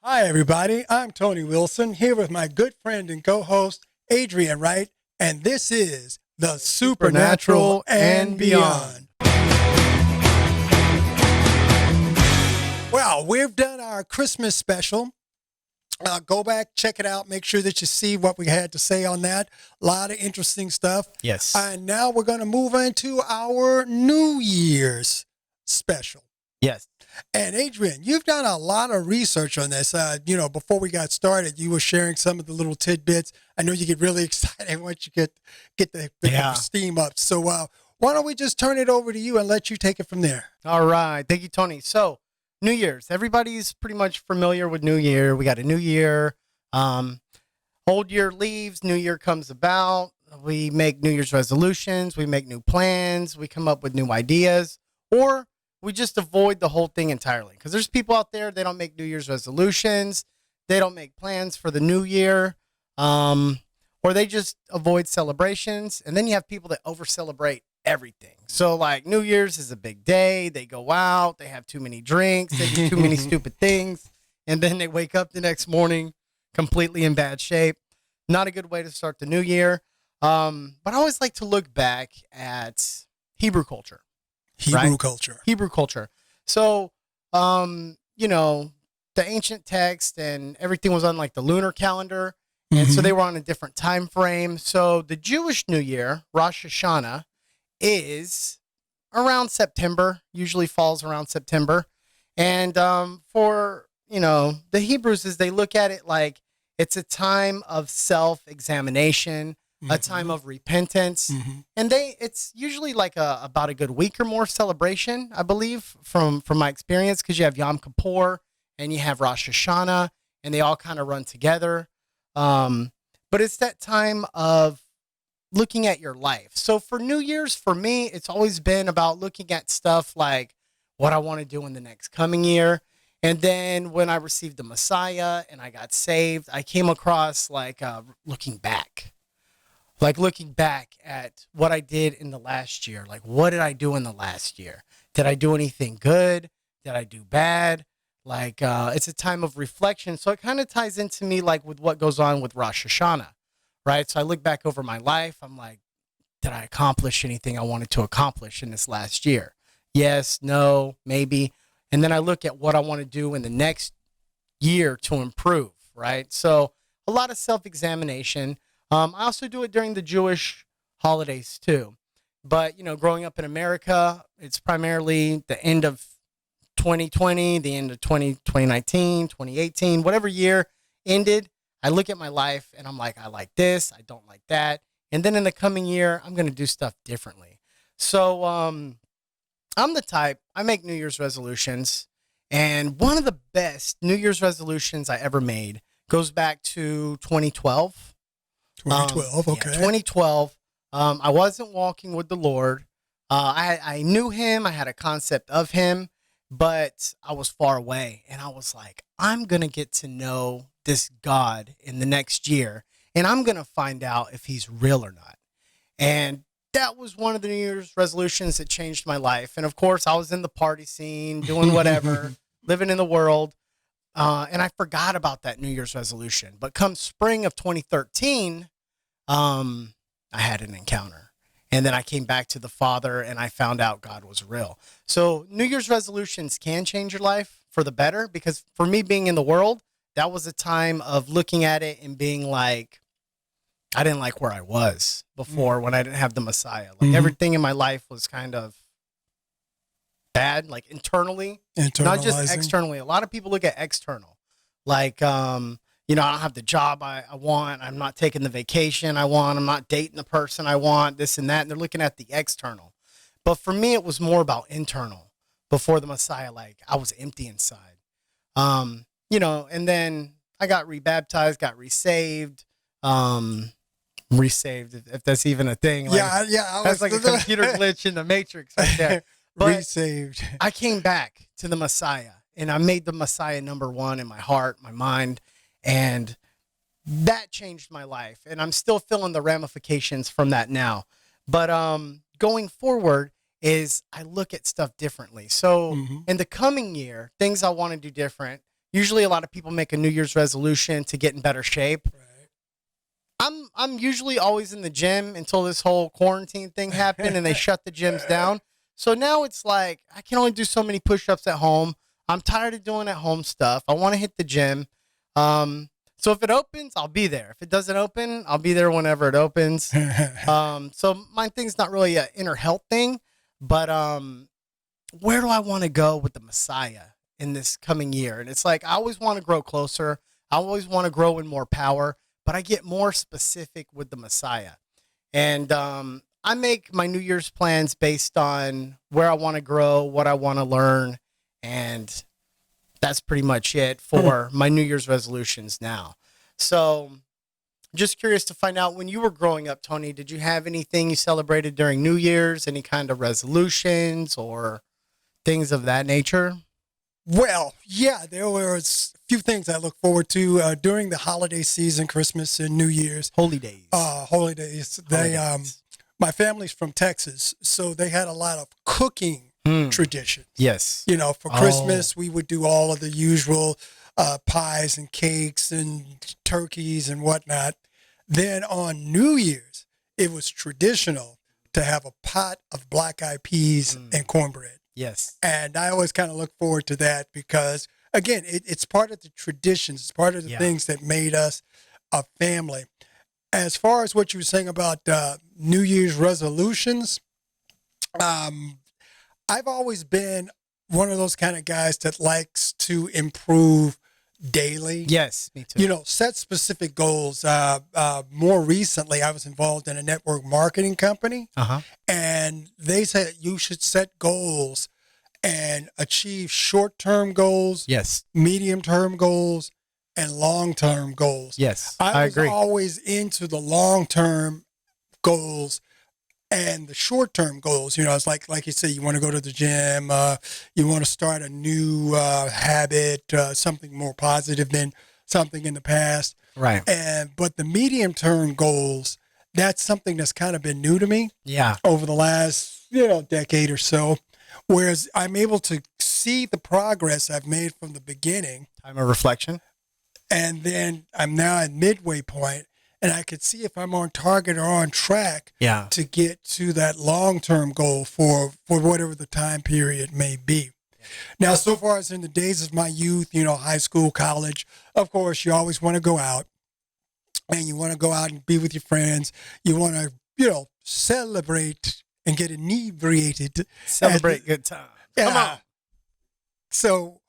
Hi, everybody. I'm Tony Wilson here with my good friend and co host, Adrian Wright, and this is The Supernatural and Beyond. Well, we've done our Christmas special. Go back, check it out, make sure that you see what we had to say on that. A lot of interesting stuff. Yes. And now we're going to move into our New Year's special. Yes. And Adrian, you've done a lot of research on this. Before we got started, you were sharing some of the little tidbits. I know you get really excited once you get the steam up. So why don't we just turn it over to you and let you take it from there? All right. Thank you, Tony. So New Year's, everybody's pretty much familiar with New Year. We got a new year. Old year leaves, new year comes about. We make New Year's resolutions. We make new plans. We come up with new ideas, or we just avoid the whole thing entirely. Because there's people out there, they don't make New Year's resolutions. They don't make plans for the new year. Or they just avoid celebrations. And then you have people that over-celebrate everything. So, like, New Year's is a big day. They go out. They have too many drinks. They do too many stupid things. And then they wake up the next morning completely in bad shape. Not a good way to start the new year. But I always like to look back at Hebrew culture. Hebrew culture. So, the ancient text and everything was on like the lunar calendar. And so they were on a different time frame. So the Jewish New Year, Rosh Hashanah, is around September, usually falls around September. And for, the Hebrews, is they look at it like it's a time of self-examination, a time of repentance. And it's usually like about a good week or more celebration, I believe, from my experience, because you have Yom Kippur and you have Rosh Hashanah, and they all kind of run together. But it's that time of looking at your life. So for New Year's, for me, it's always been about looking at stuff like what I want to do in the next coming year. And then when I received the Messiah and I got saved, I came across looking back at what I did in the last year. Like, what did I do in the last year? Did I do anything good? Did I do bad? It's a time of reflection. So it kind of ties into me like with what goes on with Rosh Hashanah, right? So I look back over my life. I'm like, did I accomplish anything I wanted to accomplish in this last year? Yes, no, maybe. And then I look at what I want to do in the next year to improve, right? So a lot of self-examination. I also do it during the Jewish holidays too. But, growing up in America, it's primarily the end of 2020, the end of 2019, 2018, whatever year ended. I look at my life and I'm like, I like this, I don't like that. And then in the coming year, I'm going to do stuff differently. So I'm the type, I make New Year's resolutions. And one of the best New Year's resolutions I ever made goes back to 2012. 2012, okay. 2012. I wasn't walking with the Lord. I knew him. I had a concept of him, but I was far away. And I was like, I'm going to get to know this God in the next year, and I'm going to find out if he's real or not. And that was one of the New Year's resolutions that changed my life. And of course, I was in the party scene, doing whatever, living in the world. And I forgot about that New Year's resolution. But come spring of 2013, I had an encounter. And then I came back to the Father and I found out God was real. So New Year's resolutions can change your life for the better, because for me being in the world, that was a time of looking at it and being like, I didn't like where I was before when I didn't have the Messiah. Like everything in my life was kind of bad, like internally, not just externally. A lot of people look at external, like, I don't have the job I want. I'm not taking the vacation I want. I'm not dating the person I want, this and that. And they're looking at the external. But for me, it was more about internal before the Messiah. Like, I was empty inside. And then I got rebaptized, got resaved, if that's even a thing. Like, that's like a computer glitch in the Matrix right there. But resaved. I came back to the Messiah, and I made the Messiah number one in my heart, my mind, and that changed my life. And I'm still feeling the ramifications from that now. But going forward is I look at stuff differently. So in the coming year, things I want to do different. Usually a lot of people make a New Year's resolution to get in better shape. Right. I'm usually always in the gym until this whole quarantine thing happened and they shut the gyms down. So now it's like I can only do so many push-ups at home. I'm tired of doing at home stuff. I want to hit the gym. So if it opens, I'll be there. If it doesn't open, I'll be there whenever it opens. So my thing's not really an inner health thing, but where do I want to go with the Messiah in this coming year? And it's like I always want to grow closer. I always want to grow in more power, but I get more specific with the Messiah. And I make my New Year's plans based on where I want to grow, what I want to learn, and that's pretty much it for my New Year's resolutions now. So just curious to find out, when you were growing up, Tony, did you have anything you celebrated during New Year's, any kind of resolutions or things of that nature? Well, yeah, there was a few things I look forward to during the holiday season, Christmas and New Year's. Holy days. Holidays. My family's from Texas, so they had a lot of cooking traditions. Yes. You know, for Christmas, we would do all of the usual pies and cakes and turkeys and whatnot. Then on New Year's, it was traditional to have a pot of black-eyed peas and cornbread. Yes. And I always kind of look forward to that because, again, it's part of the traditions. It's part of the things that made us a family. As far as what you were saying about New Year's resolutions, I've always been one of those kind of guys that likes to improve daily. Yes, me too. You know, set specific goals. More recently, I was involved in a network marketing company, and they said you should set goals and achieve short-term goals, yes, medium-term goals, and long-term goals. Yes, I agree. was always into the long-term goals and the short-term goals. You know, it's like you say, you want to go to the gym, you want to start a new habit, something more positive than something in the past. Right. But the medium-term goals, that's something that's kind of been new to me. Yeah. Over the last, decade or so, whereas I'm able to see the progress I've made from the beginning. Time of reflection. And then I'm now at midway point, and I could see if I'm on target or on track to get to that long-term goal for whatever the time period may be. Now, so far as in the days of my youth, high school, college, of course, you always want to go out, and you want to go out and be with your friends. You want to, celebrate and get inebriated. Celebrate good time. Come on. So,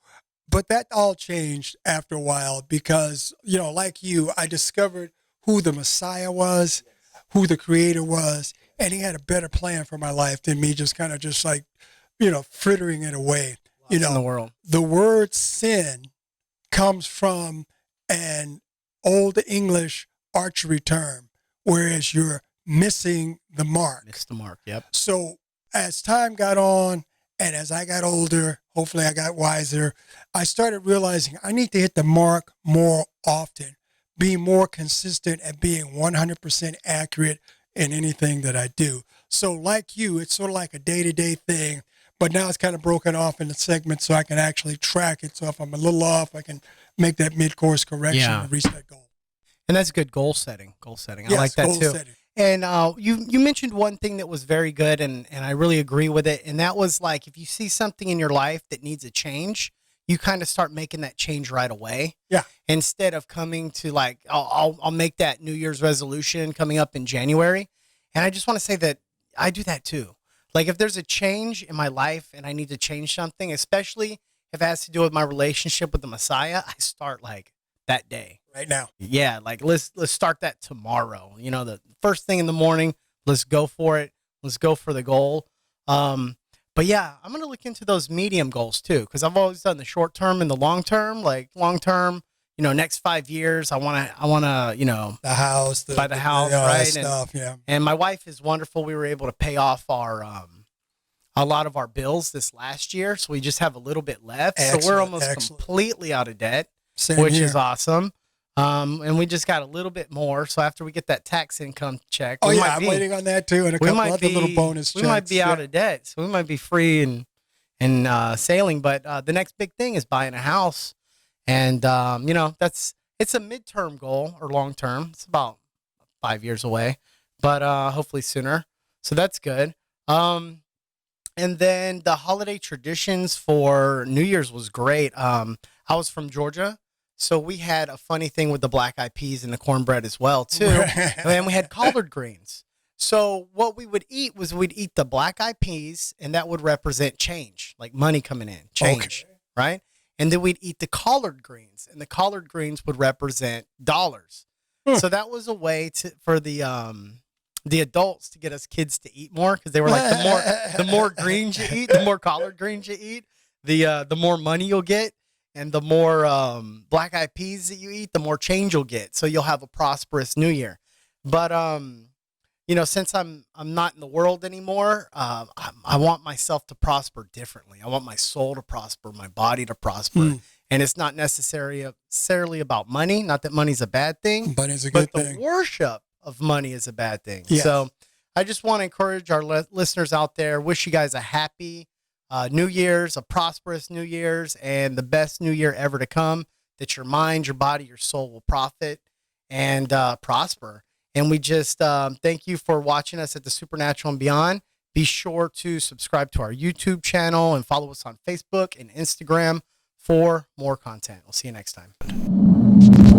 but that all changed after a while because, like you, I discovered who the Messiah was, who the Creator was, and He had a better plan for my life than me just kind of frittering it away. In the world. The word sin comes from an Old English archery term, whereas you're missing the mark. Missed the mark, yep. So as time got on and as I got older, hopefully I got wiser, I started realizing I need to hit the mark more often, be more consistent at being 100% accurate in anything that I do. So like you, it's sort of like a day-to-day thing, but now it's kind of broken off into segments so I can actually track it. So if I'm a little off, I can make that mid-course correction and reach that goal. And that's good goal setting. Yes, I like that goal too. Setting. And you mentioned one thing that was very good, and I really agree with it. And that was like, if you see something in your life that needs a change, you kind of start making that change right away. Yeah. Instead of coming to like, I'll make that New Year's resolution coming up in January. And I just want to say that I do that too. Like if there's a change in my life and I need to change something, especially if it has to do with my relationship with the Messiah, I start like that day. Right now. Yeah, like let's start that tomorrow. The first thing in the morning, let's go for it. Let's go for the goal. But yeah, I'm gonna look into those medium goals too, because I've always done the short term and the long term. Like long term, next 5 years, I wanna, the house, buy the house, right? Stuff, and my wife is wonderful. We were able to pay off our a lot of our bills this last year, so we just have a little bit left. So we're almost completely out of debt, which is awesome. And we just got a little bit more. So after we get that tax income check, I'm waiting on that too, and a couple other little bonus checks. We might be out of debt, so we might be free and sailing. But the next big thing is buying a house, And, it's a midterm goal or long term. It's about 5 years away, but hopefully sooner. So that's good. And then the holiday traditions for New Year's was great. I was from Georgia, so we had a funny thing with the black eyed peas and the cornbread as well, too. And we had collard greens. So what we would eat was we'd eat the black eyed peas, and that would represent change, like money coming in, change, right? And then we'd eat the collard greens, and the collard greens would represent dollars. So that was a way for the adults to get us kids to eat more, because they were like, the more greens you eat, the more collard greens you eat, the more money you'll get, and the more black eyed peas that you eat, the more change you'll get. So you'll have a prosperous New Year. But since I'm not in the world anymore, I want myself to prosper differently. I want my soul to prosper, my body to prosper. And it's not necessarily about money. Not that money's a bad thing, but it's a good thing. But the worship of money is a bad thing. Yes. So I just want to encourage our listeners out there. Wish you guys a happy New Year's, a prosperous New Year's, and the best New Year ever to come. That your mind, your body, your soul will profit and prosper. And we just thank you for watching us at the Supernatural and Beyond. Be sure to subscribe to our YouTube channel and follow us on Facebook and Instagram for more content. We'll see you next time.